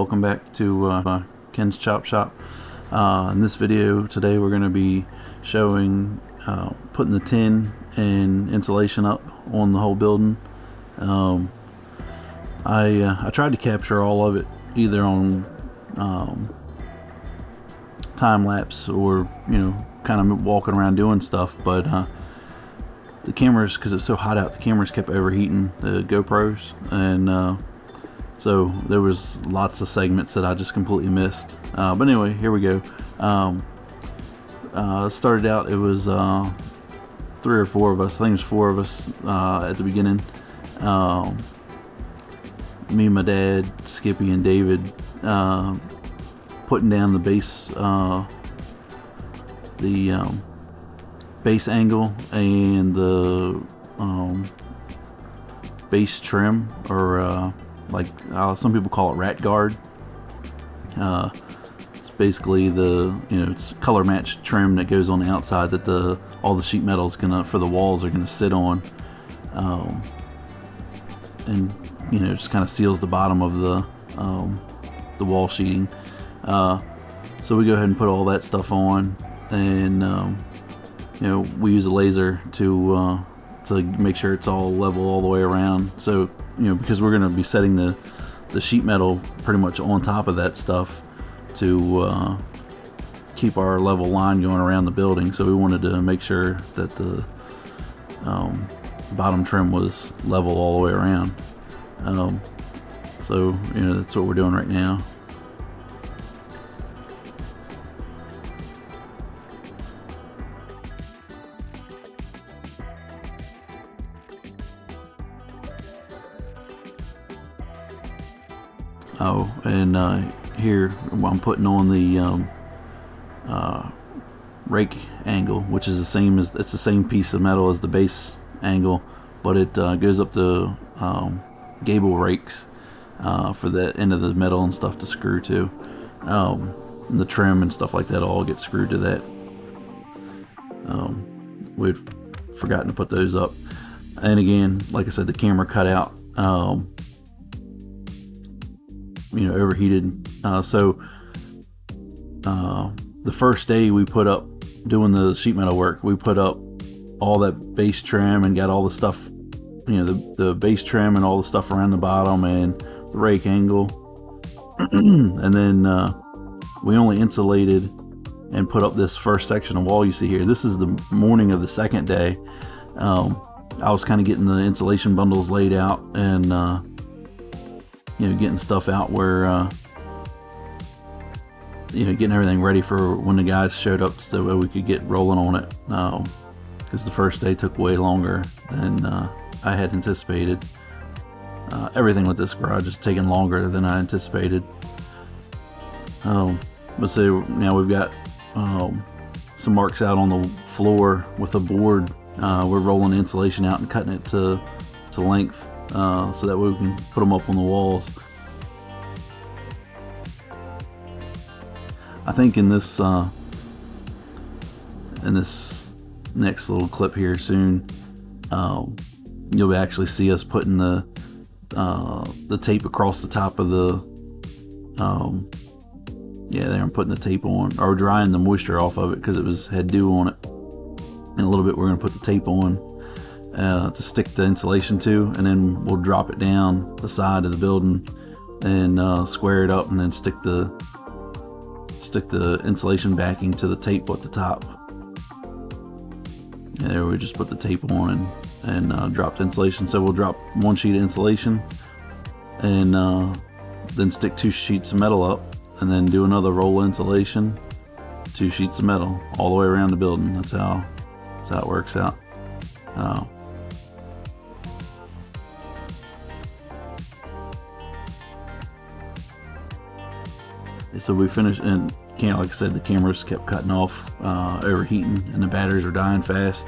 Welcome back to Ken's Chop Shop. In this video today we're going to be showing putting the tin and insulation up on the whole building. I tried to capture all of it either on time lapse or kind of walking around doing stuff, but the cameras, because it's so hot out, the cameras kept overheating the GoPros, and so there was lots of segments that I just completely missed. But anyway, here we go. Started out, it was 3 or 4 of us. I think it was 4 of us at the beginning. Me, my dad, Skippy, and David putting down the base angle and the base trim, or some people call it rat guard. It's basically it's color matched trim that goes on the outside that all the sheet metal is for the walls are gonna sit on, and just kind of seals the bottom of the wall sheeting. So we go ahead and put all that stuff on, and we use a laser to make sure it's all level all the way around. So because we're going to be setting the sheet metal pretty much on top of that stuff to keep our level line going around the building. So we wanted to make sure that the bottom trim was level all the way around. So that's what we're doing right now. Oh, and here I'm putting on the rake angle, which is it's the same piece of metal as the base angle, but it goes up to gable rakes for the end of the metal and stuff to screw to. The trim and stuff like that all get screwed to that. We'd forgotten to put those up, and again, like I said, the camera cut out. Overheated. So the first day we put up doing the sheet metal work, we put up all that base trim and got all the stuff, the base trim and all the stuff around the bottom and the rake angle. And then we only insulated and put up this first section of wall you see here. This is the morning of the second day. I was kind of getting the insulation bundles laid out and getting stuff out where getting everything ready for when the guys showed up so that we could get rolling on it, because the first day took way longer than I had anticipated. Everything with this garage is taking longer than I anticipated. But so now we've got some marks out on the floor with a board. We're rolling the insulation out and cutting it to length, so that way we can put them up on the walls. I think in this next little clip here soon, you'll actually see us putting the tape across the top of the there I'm putting the tape on, or drying the moisture off of it because it had dew on it. In a little bit we're going to put the tape on to stick the insulation to, and then we'll drop it down the side of the building and square it up, and then stick the insulation backing to the tape at the top. And there we just put the tape on and drop the insulation. So we'll drop 1 sheet of insulation and then stick 2 sheets of metal up, and then do another roll of insulation, 2 sheets of metal all the way around the building. That's how it works out. So we finished, and like I said, the cameras kept cutting off, overheating, and the batteries are dying fast.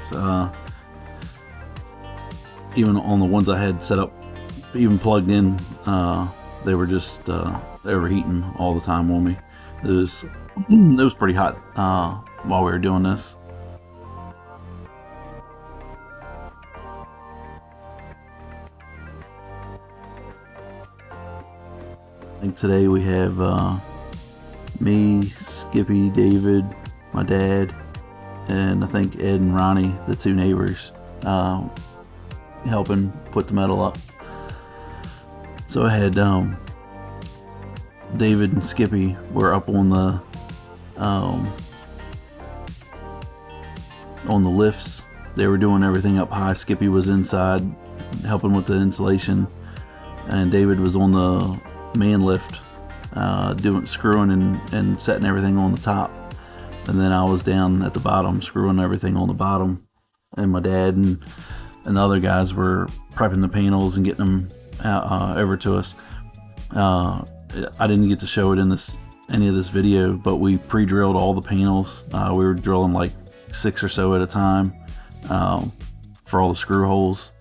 Even on the ones I had set up, even plugged in, they were just overheating all the time on me. It was pretty hot while we were doing this. Today we have me, Skippy, David, my dad, and I think Ed and Ronnie, the two neighbors, helping put the metal up. So I had David and Skippy were up on the lifts. They were doing everything up high. Skippy was inside helping with the insulation, and David was on the man lift doing screwing and setting everything on the top, and then I was down at the bottom screwing everything on the bottom, and my dad and the other guys were prepping the panels and getting them over to us. I didn't get to show it in any of this video, but we pre-drilled all the panels. We were drilling like 6 or so at a time for all the screw holes.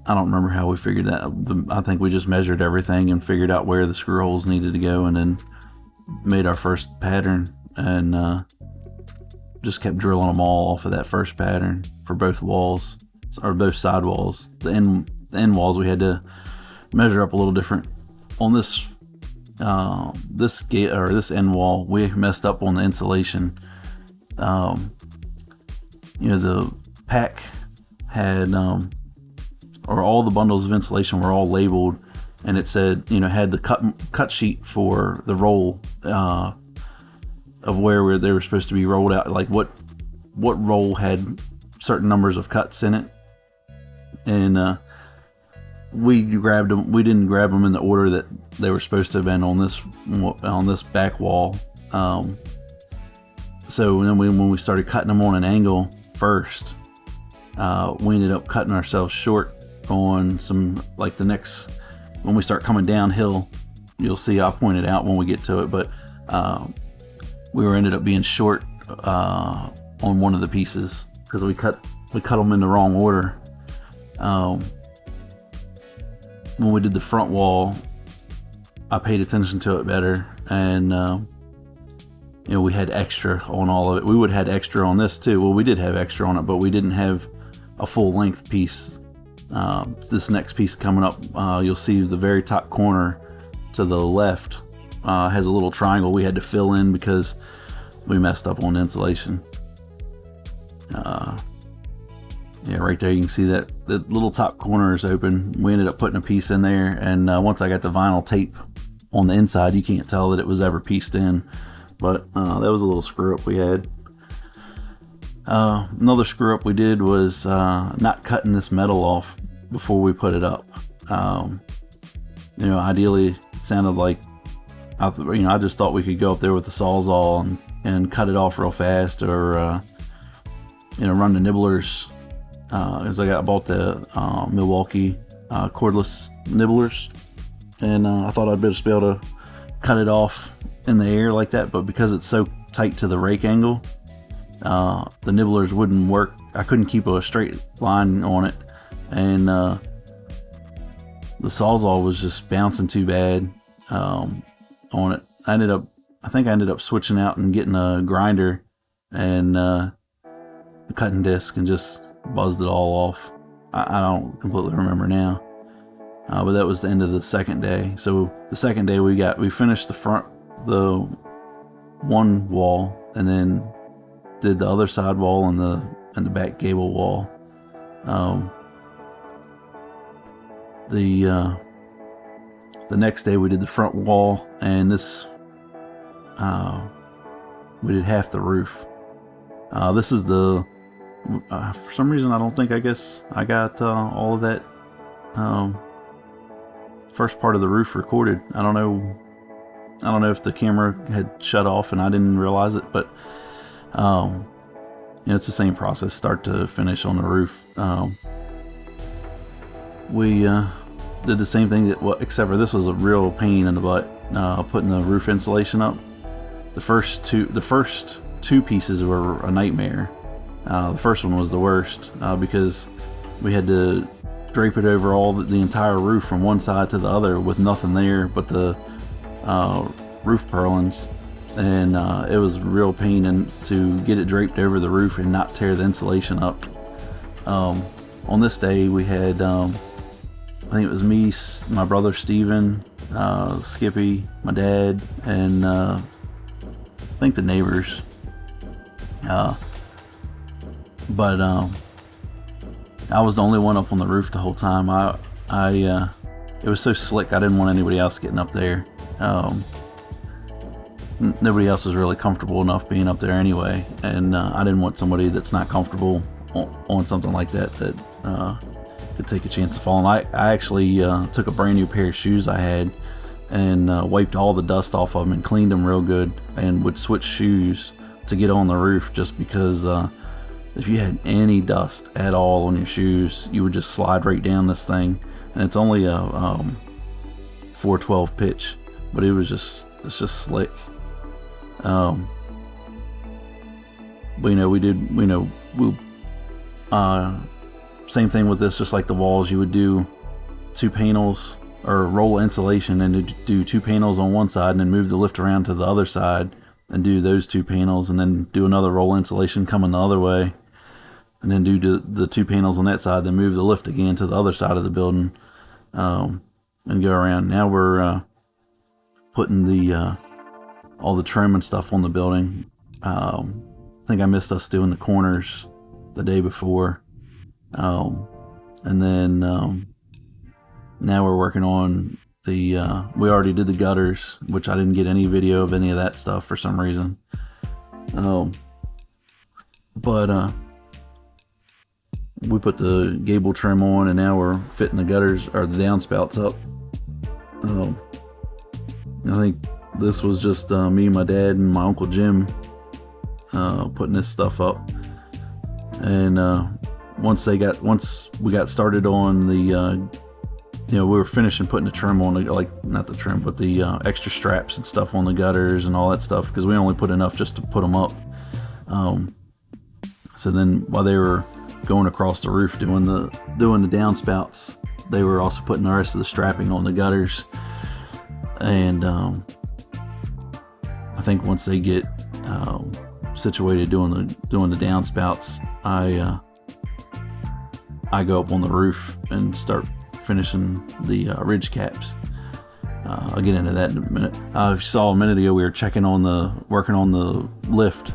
I don't remember how we figured that. I think we just measured everything and figured out where the screw holes needed to go, and then made our first pattern, and just kept drilling them all off of that first pattern for both walls, or both side walls. The end walls we had to measure up a little different. On this this end wall, we messed up on the insulation. The pack had or all the bundles of insulation were all labeled, and it said, had the cut sheet for the roll of where they were supposed to be rolled out, like what roll had certain numbers of cuts in it, and we grabbed them. We didn't grab them in the order that they were supposed to have been on this back wall. So then when we started cutting them on an angle first, we ended up cutting ourselves short on some, like the next, when we start coming downhill, you'll see I'll point it out when we get to it, but we ended up being short on one of the pieces because we cut them in the wrong order. When we did the front wall, I paid attention to it better, and we had extra on all of it. We would have had extra on this too. Well, we did have extra on it, but we didn't have a full length piece. This next piece coming up, you'll see the very top corner to the left has a little triangle we had to fill in because we messed up on insulation. Right there you can see that the little top corner is open. We ended up putting a piece in there, and once I got the vinyl tape on the inside, you can't tell that it was ever pieced in, but that was a little screw up we had. Another screw up we did was not cutting this metal off before we put it up. Ideally it sounded like I just thought we could go up there with the Sawzall and cut it off real fast, or run the nibblers, as I bought the Milwaukee cordless nibblers, and I thought I'd just be able to cut it off in the air like that, but because it's so tight to the rake angle, the nibblers wouldn't work. I couldn't keep a straight line on it, and the Sawzall was just bouncing too bad on it. I think I ended up switching out and getting a grinder and a cutting disc and just buzzed it all off. I don't completely remember now, but that was the end of the second day. So the second day we finished the one wall, and then did the other side wall and the back gable wall. The next day we did the front wall, and this we did half the roof. This is the for some reason I guess I got all of that first part of the roof recorded. I don't know if the camera had shut off and I didn't realize it, but it's the same process, start to finish on the roof. We did the same thing except for this was a real pain in the butt, putting the roof insulation up. The first two pieces were a nightmare. The first one was the worst because we had to drape it over the entire roof from one side to the other with nothing there but the roof purlins, and it was a real pain to get it draped over the roof and not tear the insulation up. On this day we had think it was me, my brother Steven, Skippy, my dad, and I think the neighbors. But I was the only one up on the roof the whole time. It was so slick, I didn't want anybody else getting up there. Nobody else was really comfortable enough being up there anyway, and I didn't want somebody that's not comfortable on something like that could take a chance of falling. I actually took a brand new pair of shoes I had and wiped all the dust off of them and cleaned them real good, and would switch shoes to get on the roof, just because if you had any dust at all on your shoes, you would just slide right down this thing. And it's only a 412 pitch, but it's just slick. But same thing with this, just like the walls, you would do 2 panels or roll insulation and do 2 panels on one side, and then move the lift around to the other side and do those 2 panels, and then do another roll insulation coming the other way, and then do the 2 panels on that side, then move the lift again to the other side of the building, and go around. Now we're putting all the trim and stuff on the building. I think I missed us doing the corners the day before, and then now we're working on we already did the gutters, which I didn't get any video of any of that stuff for some reason. But we put the gable trim on, and now we're fitting the gutters or the downspouts up. I think this was just me, my dad, and my Uncle Jim putting this stuff up. And once we got started on the we were finishing putting the trim on, not the trim, but the extra straps and stuff on the gutters and all that stuff, because we only put enough just to put them up. So then while they were going across the roof doing the downspouts, they were also putting the rest of the strapping on the gutters. And I think once they get situated doing the downspouts, I go up on the roof and start finishing the ridge caps. I'll get into that in a minute. If you saw a minute ago, we were working on the lift.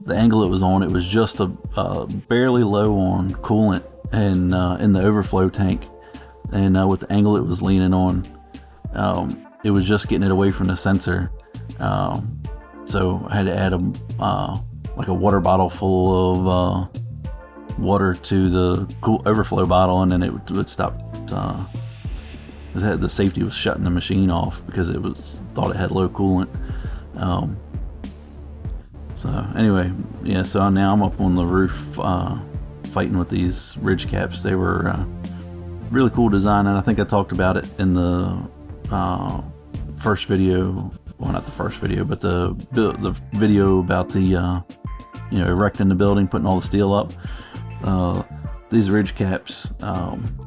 The angle it was on, it was just barely low on coolant and in the overflow tank, and with the angle it was leaning on, it was just getting it away from the sensor. So I had to add a water bottle full of water to the overflow bottle, and then it would stop. The safety was shutting the machine off because it thought it had low coolant. So anyway, yeah. So now I'm up on the roof fighting with these ridge caps. They were really cool design, and I think I talked about it in the first video. Well, not the first video, but the video about the erecting the building, putting all the steel up. These ridge caps,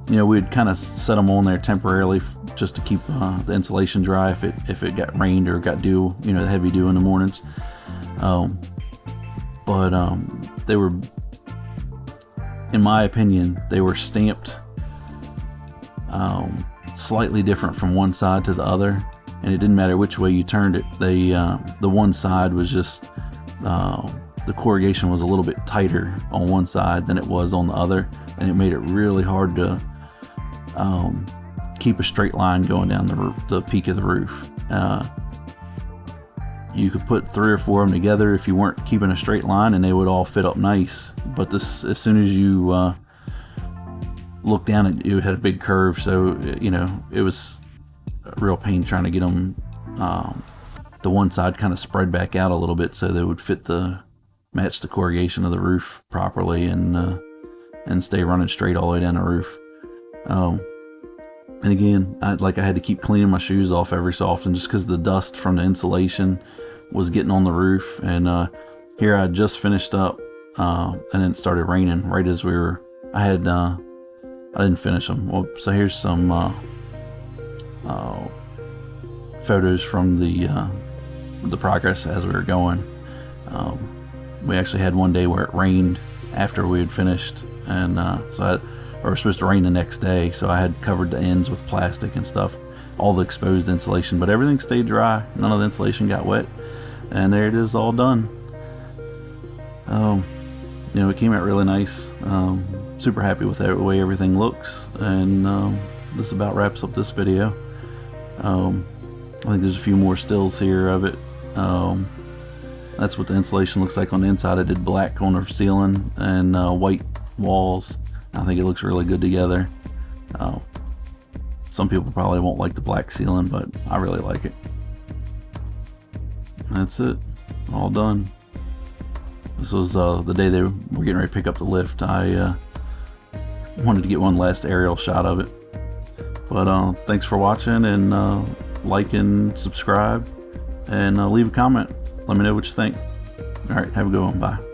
we'd kind of set them on there temporarily just to keep the insulation dry if it got rained or got dew, the heavy dew in the mornings. But they were, in my opinion, they were stamped slightly different from one side to the other, and it didn't matter which way you turned it. The one side was just the corrugation was a little bit tighter on one side than it was on the other, and it made it really hard to keep a straight line going down the peak of the roof. You could put 3 or 4 of them together if you weren't keeping a straight line, and they would all fit up nice. But as soon as you look down, it had a big curve, so it was a real pain trying to get them the one side kind of spread back out a little bit so they would match the corrugation of the roof properly and stay running straight all the way down the roof. And again, I had to keep cleaning my shoes off every so often just because the dust from the insulation was getting on the roof. And here I just finished up, and then it started raining right as I didn't finish them. Well, so here's some photos from the progress as we were going. We actually had one day where it rained after we had finished, and so or it was supposed to rain the next day, so I had covered the ends with plastic and stuff, all the exposed insulation, but everything stayed dry. None of the insulation got wet, and there it is, all done. You know, it came out really nice. Super happy with the way everything looks, and this about wraps up this video. I think there's a few more stills here of it. That's what the insulation looks like on the inside. I did black on the ceiling and white walls. I think it looks really good together. Some people probably won't like the black ceiling, but I really like it. That's it, all done. This was the day they were getting ready to pick up the lift. I wanted to get one last aerial shot of it. But thanks for watching, and like and subscribe, and leave a comment. Let me know what you think. Alright, have a good one. Bye.